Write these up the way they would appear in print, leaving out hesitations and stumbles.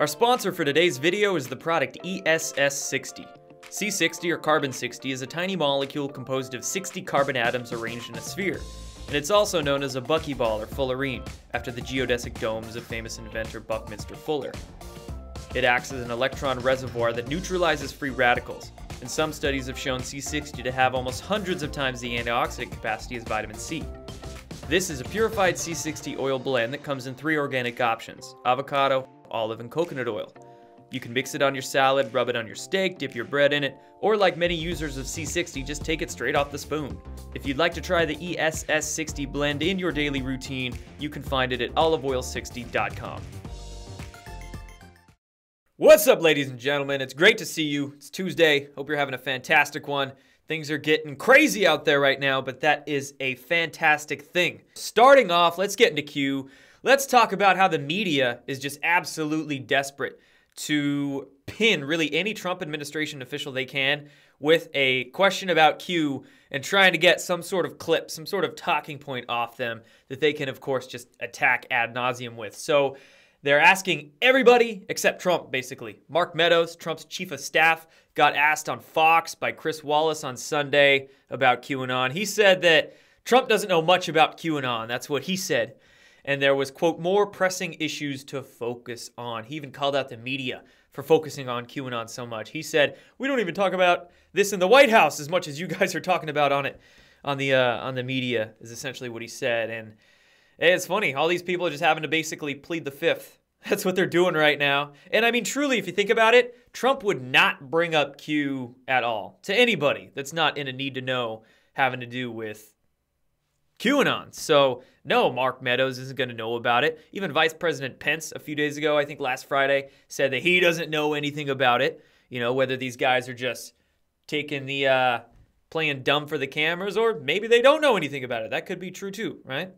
Our sponsor for today's video is the product ESS60. C60, or carbon-60, is a tiny molecule composed of 60 carbon atoms arranged in a sphere, and it's also known as a buckyball or fullerene, after the geodesic domes of famous inventor Buckminster Fuller. It acts as an electron reservoir that neutralizes free radicals, and some studies have shown C60 to have almost hundreds of times the antioxidant capacity as vitamin C. This is a purified C60 oil blend that comes in 3 organic options: avocado, olive, and coconut oil. You can mix it on your salad, rub it on your steak, dip your bread in it, or like many users of C60, just take it straight off the spoon. If you'd like to try the ESS60 blend in your daily routine, you can find it at oliveoil60.com. What's up, ladies and gentlemen? It's great to see you. It's Tuesday. Hope you're having a fantastic one. Things are getting crazy out there right now, but that is a fantastic thing. Starting off, let's get into Q. Let's talk about how the media is just absolutely desperate to pin really any Trump administration official they can with a question about Q and trying to get some sort of clip, some sort of talking point off them that they can, of course, just attack ad nauseum with. So they're asking everybody except Trump, basically. Mark Meadows, Trump's chief of staff, got asked on Fox by Chris Wallace on Sunday about QAnon. He said that Trump doesn't know much about QAnon. That's what he said. And there was, quote, more pressing issues to focus on. He even called out the media for focusing on QAnon so much. He said, we don't even talk about this in the White House as much as you guys are talking about on it, on the media, is essentially what he said. And it's funny, all these people are just having to basically plead the fifth. That's what they're doing right now. And I mean, truly, if you think about it, Trump would not bring up Q at all to anybody that's not in a need to know having to do with QAnon. So no, Mark Meadows isn't going to know about it. Even Vice President Pence a few days ago, I think last Friday, said that he doesn't know anything about it. You know, whether these guys are just taking the, playing dumb for the cameras, or maybe they don't know anything about it. That could be true too, right?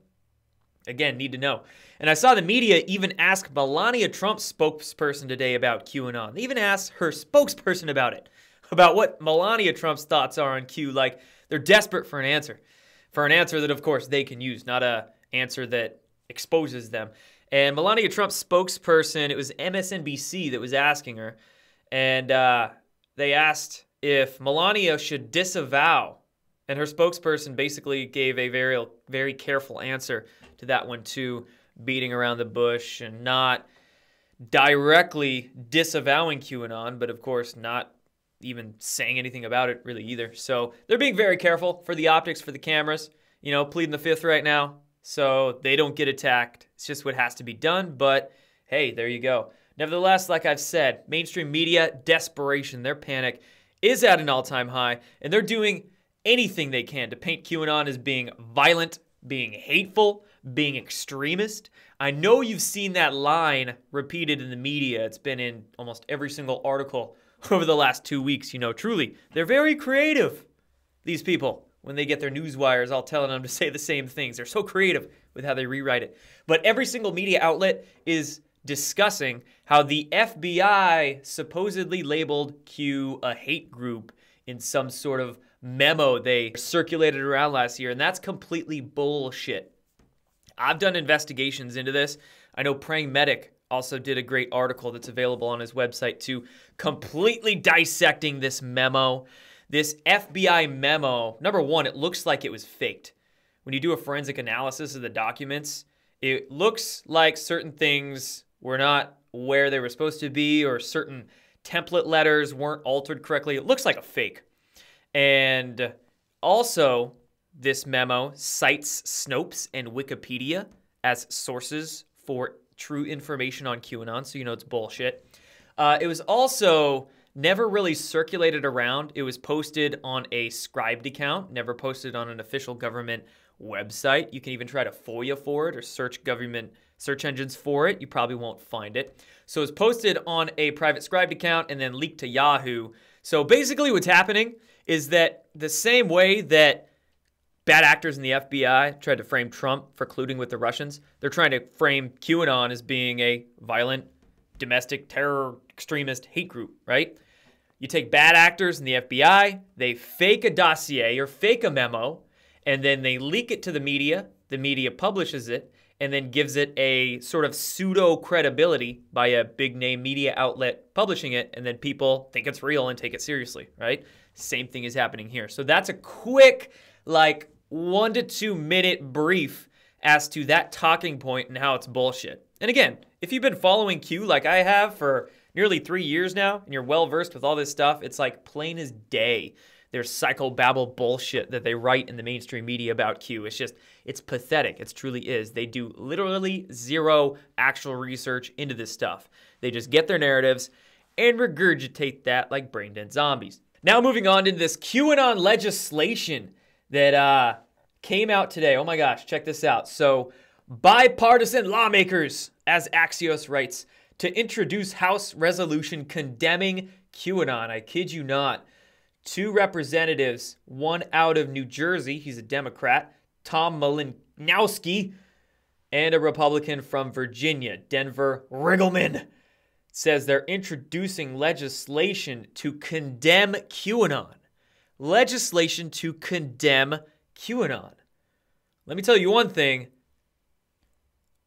Again, need to know. And I saw the media even ask Melania Trump's spokesperson today about QAnon. They even asked her spokesperson about it, about what Melania Trump's thoughts are on Q. Like, they're desperate for an answer. For an answer that, of course, they can use, not an answer that exposes them. And Melania Trump's spokesperson, it was MSNBC that was asking her, and they asked if Melania should disavow. And her spokesperson basically gave a very, very careful answer to that one too, beating around the bush and not directly disavowing QAnon, but of course not even saying anything about it really either. So they're being very careful for the optics, for the cameras, you know, pleading the fifth right now so they don't get attacked. It's just what has to be done, but hey, there you go. Nevertheless, like I've said, mainstream media desperation, their panic is at an all-time high, and they're doing anything they can to paint QAnon as being violent, being hateful, being extremist. I know you've seen that line repeated in the media. It's been in almost every single article over the last 2 weeks. You know, truly, they're very creative, these people. When they get their news wires all telling them to say the same things. They're so creative with how they rewrite it. But every single media outlet is discussing how the FBI supposedly labeled Q a hate group in some sort of memo they circulated around last year, and that's completely bullshit. I've done investigations into this. I know Praying Medic also did a great article that's available on his website too, completely dissecting this memo. This FBI memo, number one, it looks like it was faked. When you do a forensic analysis of the documents, it looks like certain things were not where they were supposed to be, or certain template letters weren't altered correctly. It looks like a fake. And also, this memo cites Snopes and Wikipedia as sources for true information on QAnon, so you know it's bullshit. It was also never really circulated around. It was posted on a scribed account, never posted on an official government website. You can even try to FOIA for it or search government search engines for it. You probably won't find it. So it's posted on a private scribed account and then leaked to Yahoo. So basically what's happening is that the same way that bad actors in the FBI tried to frame Trump for colluding with the Russians, they're trying to frame QAnon as being a violent, domestic terror, extremist hate group, right? You take bad actors in the FBI, they fake a dossier or fake a memo, and then they leak it to the media publishes it, and then gives it a sort of pseudo credibility by a big name media outlet publishing it, and then people think it's real and take it seriously, right? Same thing is happening here. So that's a quick, like 1 to 2 minute brief as to that talking point and how it's bullshit. And again, if you've been following Q like I have for nearly 3 years now, and you're well versed with all this stuff, it's like plain as day. There's psychobabble bullshit that they write in the mainstream media about Q. It's pathetic. It truly is. They do literally zero actual research into this stuff. They just get their narratives and regurgitate that like brain-dead zombies. Now moving on to this QAnon legislation that came out today. Oh my gosh, check this out. So bipartisan lawmakers, as Axios writes, to introduce House resolution condemning QAnon. I kid you not. 2 representatives, one out of New Jersey, he's a Democrat, Tom Malinowski, and a Republican from Virginia, Denver Riggleman, says they're introducing legislation to condemn QAnon. Legislation to condemn QAnon. Let me tell you one thing.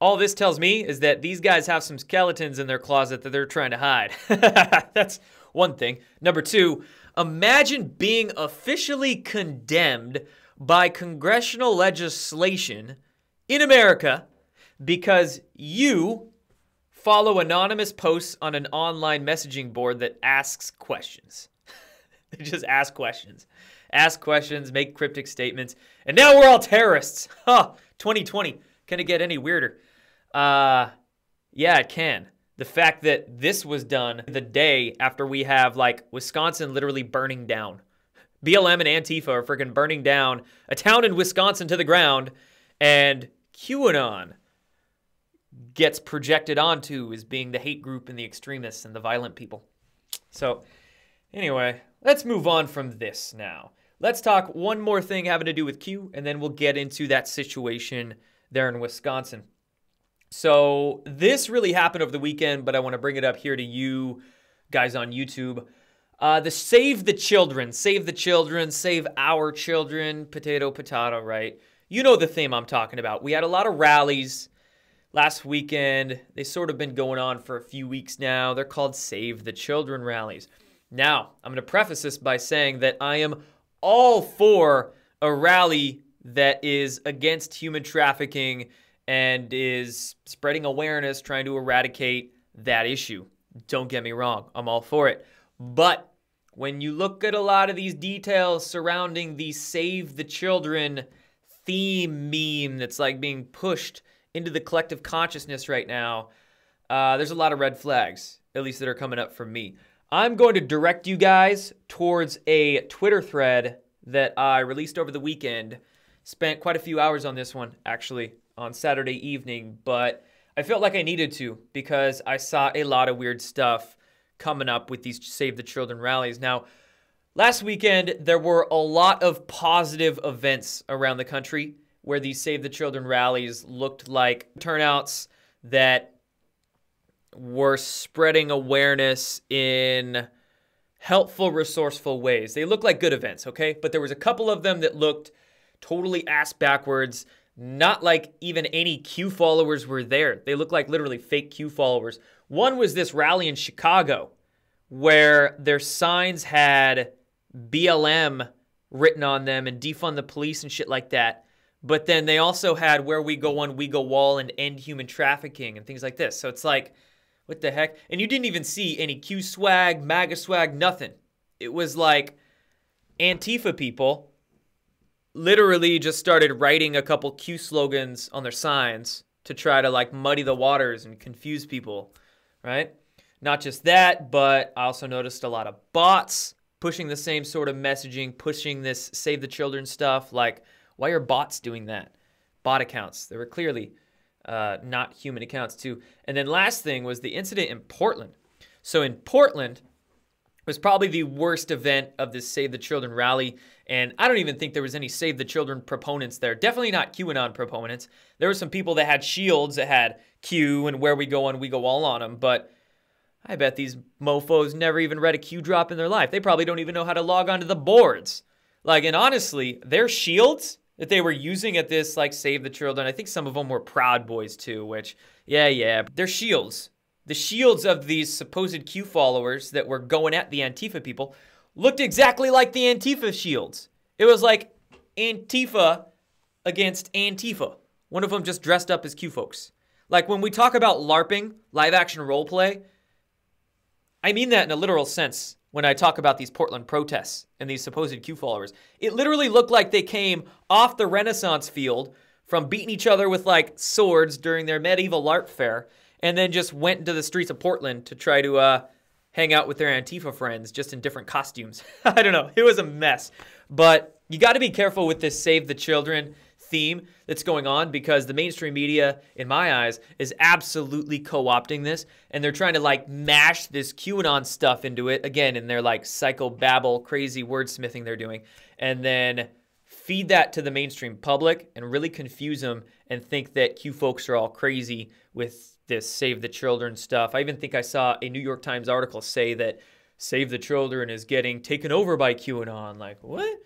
All this tells me is that these guys have some skeletons in their closet that they're trying to hide. That's one thing. Number 2, imagine being officially condemned by congressional legislation in America because you follow anonymous posts on an online messaging board that asks questions. They just ask questions. Ask questions, make cryptic statements, and now we're all terrorists. Huh, 2020. Can it get any weirder? Yeah, it can. The fact that this was done the day after we have, like, Wisconsin literally burning down. BLM and Antifa are freaking burning down a town in Wisconsin to the ground, and QAnon gets projected onto as being the hate group and the extremists and the violent people. So, anyway, let's move on from this now. Let's talk one more thing having to do with Q, and then we'll get into that situation there in Wisconsin. So this really happened over the weekend, but I want to bring it up here to you guys on YouTube. The Save the Children, save our children, potato, potato, right? You know the theme I'm talking about. We had a lot of rallies last weekend. They sort of been going on for a few weeks now. They're called Save the Children rallies. Now, I'm going to preface this by saying that I am all for a rally that is against human trafficking and is spreading awareness, trying to eradicate that issue. Don't get me wrong, I'm all for it. But when you look at a lot of these details surrounding the Save the Children theme meme that's like being pushed into the collective consciousness right now, there's a lot of red flags, at least that are coming up from me. I'm going to direct you guys towards a Twitter thread that I released over the weekend. Spent quite a few hours on this one, actually, on Saturday evening, but I felt like I needed to because I saw a lot of weird stuff coming up with these Save the Children rallies. Now, last weekend, there were a lot of positive events around the country where these Save the Children rallies looked like turnouts that were spreading awareness in helpful, resourceful ways. They looked like good events, okay? But there was a couple of them that looked totally ass backwards. Not like even any Q followers were there. They look like literally fake Q followers. One was this rally in Chicago where their signs had BLM written on them and defund the police and shit like that. But then they also had where we go on, we go wall and end human trafficking and things like this. So it's like, what the heck? And you didn't even see any Q swag, MAGA swag, nothing. It was like Antifa people literally just started writing a couple Q slogans on their signs to try to like muddy the waters and confuse people, right? Not just that, but I also noticed a lot of bots pushing the same sort of messaging, pushing this Save the Children stuff. Like, why are bots doing that? Bot accounts. They were clearly not human accounts too. And then last thing was the incident in Portland. So in Portland was probably the worst event of this Save the Children rally. And I don't even think there was any Save the Children proponents there. Definitely not QAnon proponents. There were some people that had shields that had Q and where we go on, we go all on them. But I bet these mofos never even read a Q drop in their life. They probably don't even know how to log onto the boards. Like, and honestly, their shields that they were using at this, like, Save the Children. I think some of them were Proud Boys too, which, yeah, they're shields. The shields of these supposed Q followers that were going at the Antifa people looked exactly like the Antifa shields. It was like Antifa against Antifa. One of them just dressed up as Q folks. Like, when we talk about LARPing, live action role play, I mean that in a literal sense when I talk about these Portland protests and these supposed Q followers. It literally looked like they came off the Renaissance field from beating each other with, like, swords during their medieval LARP fair, and then just went into the streets of Portland to try to hang out with their Antifa friends, just in different costumes. I don't know. It was a mess. But you got to be careful with this Save the Children theme that's going on, because the mainstream media, in my eyes, is absolutely co-opting this, and they're trying to, like, mash this QAnon stuff into it, again, in their, like, psychobabble, crazy wordsmithing they're doing, and then feed that to the mainstream public and really confuse them and think that Q folks are all crazy with this Save the Children stuff. I even think I saw a New York Times article say that Save the Children is getting taken over by QAnon. Like, what?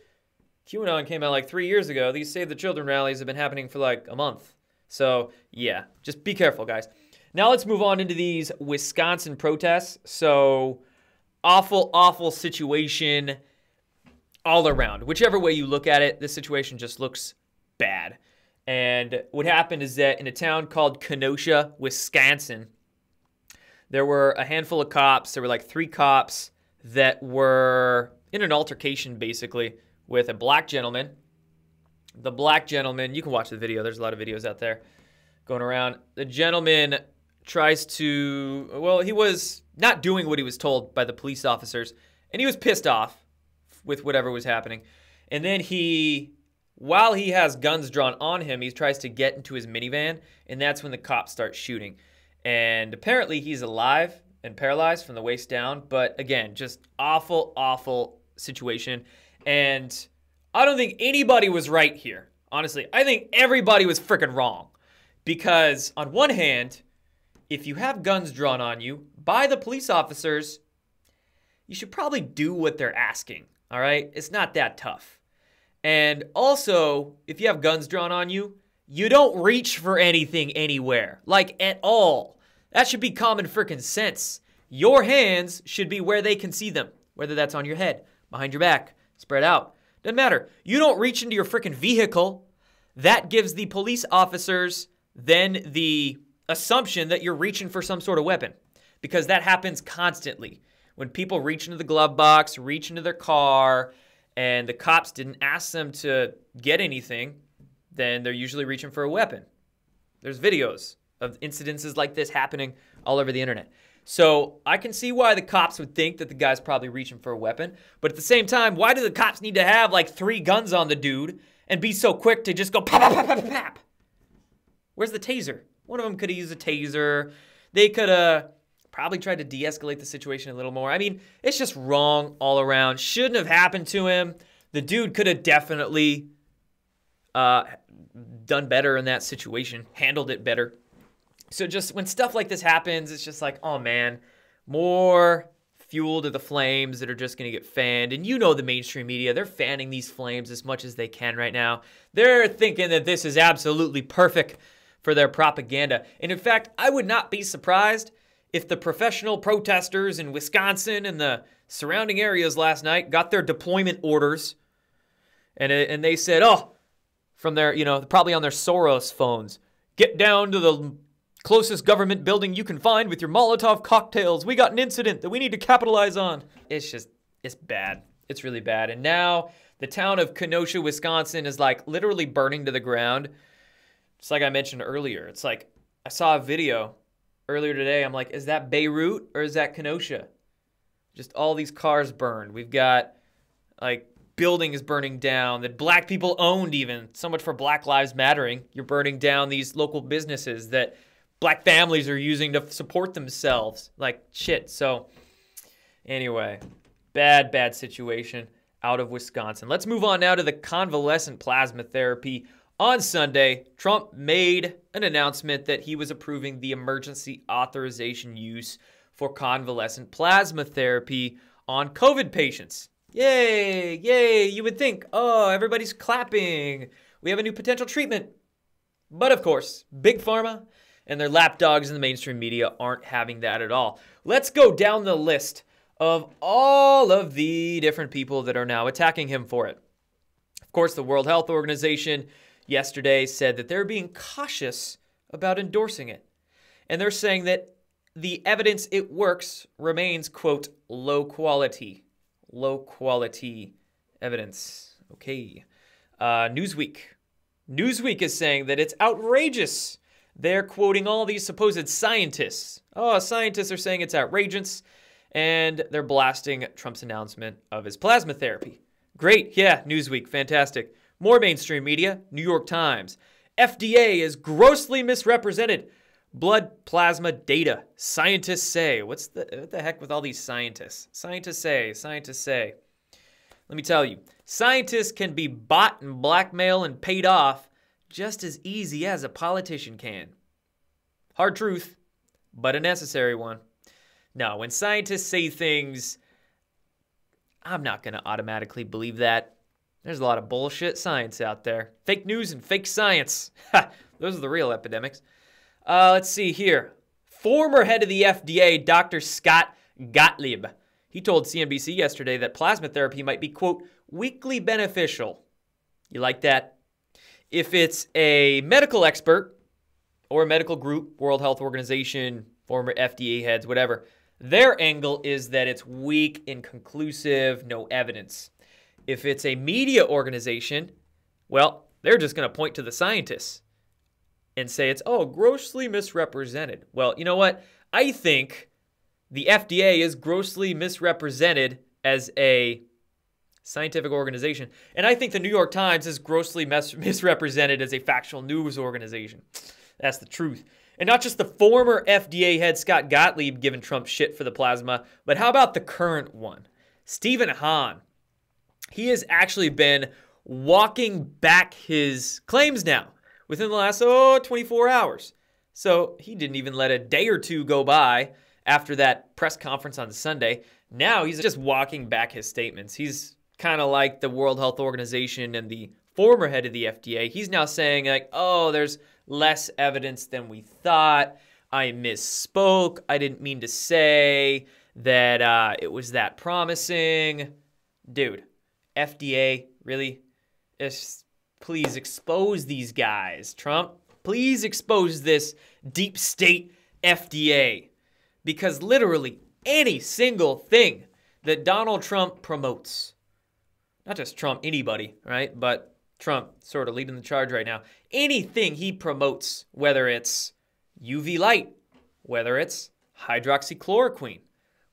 QAnon came out like 3 years ago. These Save the Children rallies have been happening for like a month. So, yeah, just be careful, guys. Now let's move on into these Wisconsin protests. So, awful situation all around. Whichever way you look at it, this situation just looks bad. And what happened is that in a town called Kenosha, Wisconsin, there were a handful of cops. There were like 3 cops that were in an altercation, basically, with a black gentleman. The black gentleman, you can watch the video. There's a lot of videos out there going around. The gentleman tries to, well, he was not doing what he was told by the police officers, and he was pissed off with whatever was happening. And then while he has guns drawn on him, he tries to get into his minivan, and that's when the cops start shooting. And apparently he's alive and paralyzed from the waist down, but again, just awful situation. And I don't think anybody was right here. Honestly, I think everybody was freaking wrong. Because on one hand, if you have guns drawn on you by the police officers, you should probably do what they're asking, all right? It's not that tough. And also, if you have guns drawn on you, you don't reach for anything anywhere, like at all. That should be common freaking sense. Your hands should be where they can see them, whether that's on your head, behind your back, spread out. Doesn't matter. You don't reach into your freaking vehicle. That gives the police officers then the assumption that you're reaching for some sort of weapon, because that happens constantly. When people reach into the glove box, reach into their car, and the cops didn't ask them to get anything, then they're usually reaching for a weapon. There's videos of incidences like this happening all over the internet. So I can see why the cops would think that the guy's probably reaching for a weapon. But at the same time, why do the cops need to have like 3 guns on the dude and be so quick to just go pop, pop, pop, pop, pop? Where's the taser? One of them could have used a taser. They could have probably tried to de-escalate the situation a little more. I mean, it's just wrong all around. Shouldn't have happened to him. The dude could have definitely done better in that situation, handled it better. So just when stuff like this happens, it's just like, oh man, more fuel to the flames that are just going to get fanned. And you know the mainstream media, they're fanning these flames as much as they can right now. They're thinking that this is absolutely perfect for their propaganda. And in fact, I would not be surprised if the professional protesters in Wisconsin and the surrounding areas last night got their deployment orders and they said, oh, from their, probably on their Soros phones, get down to the closest government building you can find with your Molotov cocktails. We got an incident that we need to capitalize on. It's bad. It's really bad. And now the town of Kenosha, Wisconsin is like literally burning to the ground. Just like I mentioned earlier. It's like, I saw a video earlier today. I'm like, is that Beirut or is that Kenosha? Just all these cars burned. We've got like buildings burning down that black people owned even. So much for Black Lives Mattering. You're burning down these local businesses that black families are using to support themselves. Like, shit. So, anyway, bad situation out of Wisconsin. Let's move on now to the convalescent plasma therapy. On Sunday, Trump made an announcement that he was approving the emergency authorization use for convalescent plasma therapy on COVID patients. Yay, yay. You would think, oh, everybody's clapping. We have a new potential treatment. But of course, Big Pharma and their lapdogs in the mainstream media aren't having that at all. Let's go down the list of all of the different people that are now attacking him for it. Of course, the World Health Organization yesterday said that they're being cautious about endorsing it. And they're saying that the evidence it works remains, quote, low quality. Low quality evidence. Okay. Newsweek. Newsweek is saying that it's outrageous. They're quoting all these supposed scientists. Oh, scientists are saying it's outrageous. And they're blasting Trump's announcement of his plasma therapy. Great. Yeah, Newsweek. Fantastic. More mainstream media. New York Times. FDA is grossly misrepresented. Blood plasma data. Scientists say. What the heck with all these scientists? Scientists say. Scientists say. Let me tell you. Scientists can be bought and blackmailed and paid off just as easy as a politician can. Hard truth, but a necessary one. Now, when scientists say things, I'm not going to automatically believe that. There's a lot of bullshit science out there. Fake news and fake science. Those are the real epidemics. Let's see here. Former head of the FDA, Dr. Scott Gottlieb. He told CNBC yesterday that plasma therapy might be, quote, weakly beneficial. You like that? If it's a medical expert or a medical group, World Health Organization, former FDA heads, whatever, their angle is that it's weak, inconclusive, no evidence. If it's a media organization, well, they're just going to point to the scientists and say it's, oh, grossly misrepresented. Well, you know what? I think the FDA is grossly misrepresented as a scientific organization. And I think the New York Times is grossly misrepresented as a factual news organization. That's the truth. And not just the former FDA head Scott Gottlieb giving Trump shit for the plasma, but how about the current one? Stephen Hahn. He has actually been walking back his claims now within the last, 24 hours. So he didn't even let a day or two go by after that press conference on Sunday. Now he's just walking back his statements. He's kind of like the World Health Organization and the former head of the FDA. He's now saying like, oh, there's less evidence than we thought. I misspoke. I didn't mean to say that it was that promising. Dude, FDA, really? Please expose these guys. Trump, please expose this deep state FDA. Because literally any single thing that Donald Trump promotes, not just Trump, anybody, right? But Trump sort of leading the charge right now. Anything he promotes, whether it's UV light, whether it's hydroxychloroquine,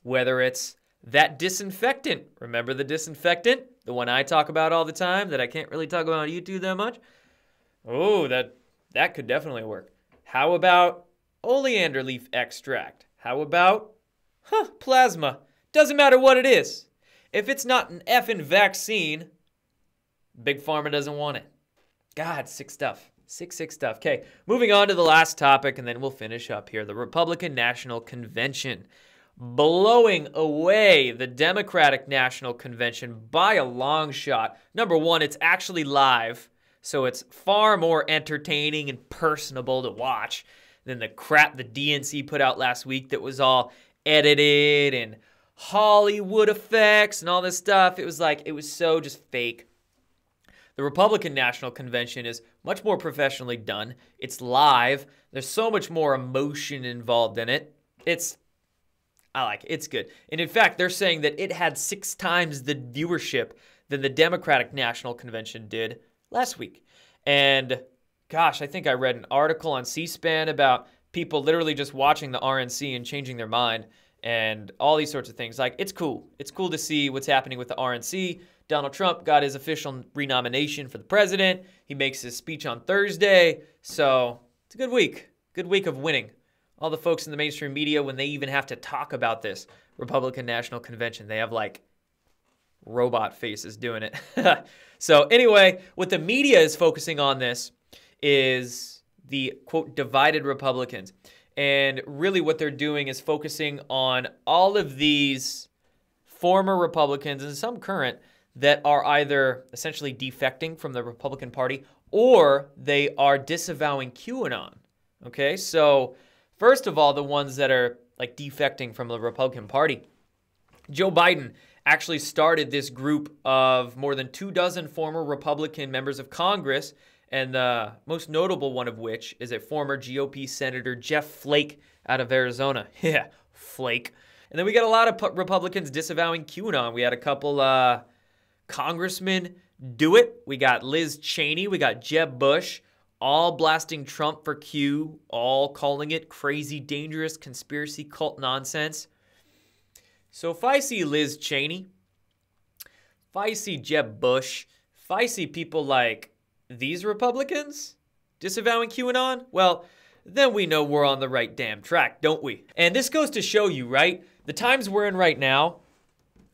whether it's that disinfectant. Remember the disinfectant? The one I talk about all the time that I can't really talk about on YouTube that much? Oh, that could definitely work. How about oleander leaf extract? How about plasma? Doesn't matter what it is. If it's not an effing vaccine, Big Pharma doesn't want it. God, sick stuff. Sick stuff. Okay, moving on to the last topic, and then we'll finish up here. The Republican National Convention blowing away the Democratic National Convention by a long shot. Number one, it's actually live, so it's far more entertaining and personable to watch than the crap the DNC put out last week that was all edited and Hollywood effects and all this stuff. It was so just fake. The Republican National Convention is much more professionally done. It's live. There's so much more emotion involved in it. I like it. It's good. And in fact, they're saying that it had 6 times the viewership than the Democratic National Convention did last week. And gosh, I think I read an article on C-SPAN about people literally just watching the RNC and changing their mind and all these sorts of things. Like, it's cool. It's cool to see what's happening with the RNC. Donald Trump got his official renomination for the president. He makes his speech on Thursday. So it's a good week. Good week of winning. All the folks in the mainstream media, when they even have to talk about this Republican National Convention, they have like robot faces doing it. So anyway, what the media is focusing on this is the, quote, divided Republicans. And really what they're doing is focusing on all of these former Republicans and some current that are either essentially defecting from the Republican Party or they are disavowing QAnon. Okay, so first of all, the ones that are like defecting from the Republican Party, Joe Biden actually started this group of more than 24 former Republican members of Congress, and the most notable one of which is a former GOP Senator Jeff Flake out of Arizona. Yeah, Flake. And then we got a lot of Republicans disavowing QAnon. We had a couple congressmen do it. We got Liz Cheney. We got Jeb Bush, all blasting Trump for Q, all calling it crazy, dangerous, conspiracy cult nonsense. So if I see Liz Cheney, if I see Jeb Bush, if I see people like these Republicans disavowing QAnon, well, then we know we're on the right damn track, don't we? And this goes to show you, right? The times we're in right now,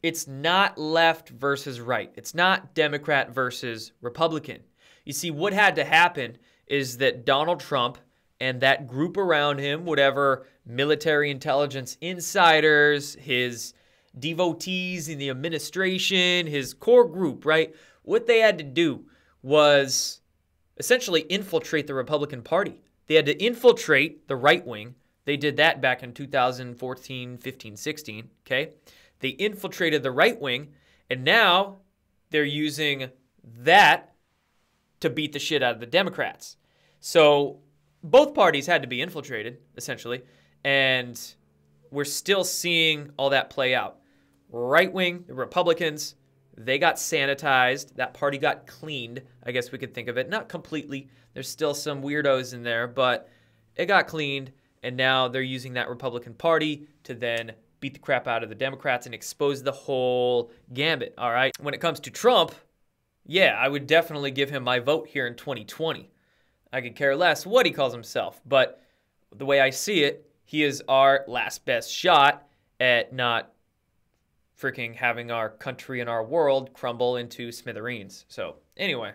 it's not left versus right. It's not Democrat versus Republican. You see, what had to happen is that Donald Trump and that group around him, whatever military intelligence insiders, his devotees in the administration, his core group, right? What they had to do was essentially infiltrate the Republican Party. They had to infiltrate the right wing. They did that back in 2014, 15, 16, okay? They infiltrated the right wing, and now they're using that to beat the shit out of the Democrats. So both parties had to be infiltrated, essentially, and we're still seeing all that play out. Right wing, the Republicans, they got sanitized. That party got cleaned, I guess we could think of it. Not completely. There's still some weirdos in there, but it got cleaned, and now they're using that Republican Party to then beat the crap out of the Democrats and expose the whole gambit, all right? When it comes to Trump, yeah, I would definitely give him my vote here in 2020. I could care less what he calls himself, but the way I see it, he is our last best shot at not freaking having our country and our world crumble into smithereens. So anyway,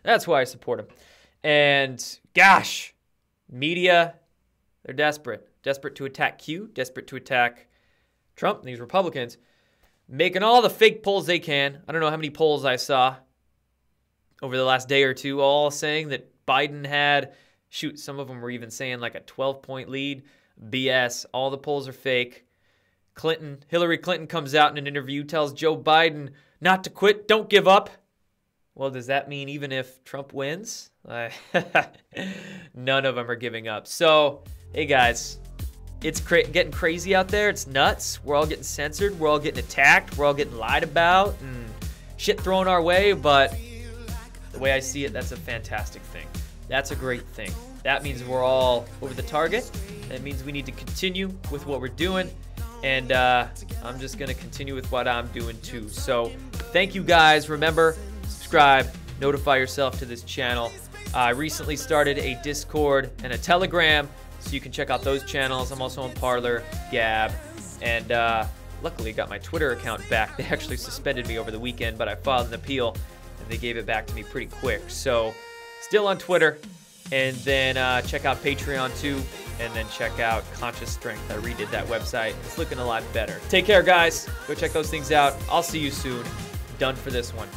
that's why I support him. And gosh, media, they're desperate. Desperate to attack Q, desperate to attack Trump and these Republicans, making all the fake polls they can. I don't know how many polls I saw over the last day or two, all saying that Biden had, shoot, some of them were even saying like a 12-point lead. BS. All the polls are fake. Hillary Clinton comes out in an interview, tells Joe Biden not to quit, don't give up. Well, does that mean even if Trump wins? None of them are giving up. So, hey guys, it's getting crazy out there. It's nuts. We're all getting censored. We're all getting attacked. We're all getting lied about and shit thrown our way. But the way I see it, that's a fantastic thing. That's a great thing. That means we're all over the target. That means we need to continue with what we're doing. And I'm just going to continue with what I'm doing too. So thank you guys. Remember, subscribe, notify yourself to this channel. I recently started a Discord and a Telegram, so you can check out those channels. I'm also on Parler, Gab, and luckily got my Twitter account back. They actually suspended me over the weekend, but I filed an appeal, and they gave it back to me pretty quick. So still on Twitter, and then check out Patreon too, and then check out Conscious Strength. I redid that website. It's looking a lot better. Take care, guys. Go check those things out. I'll see you soon. Done for this one.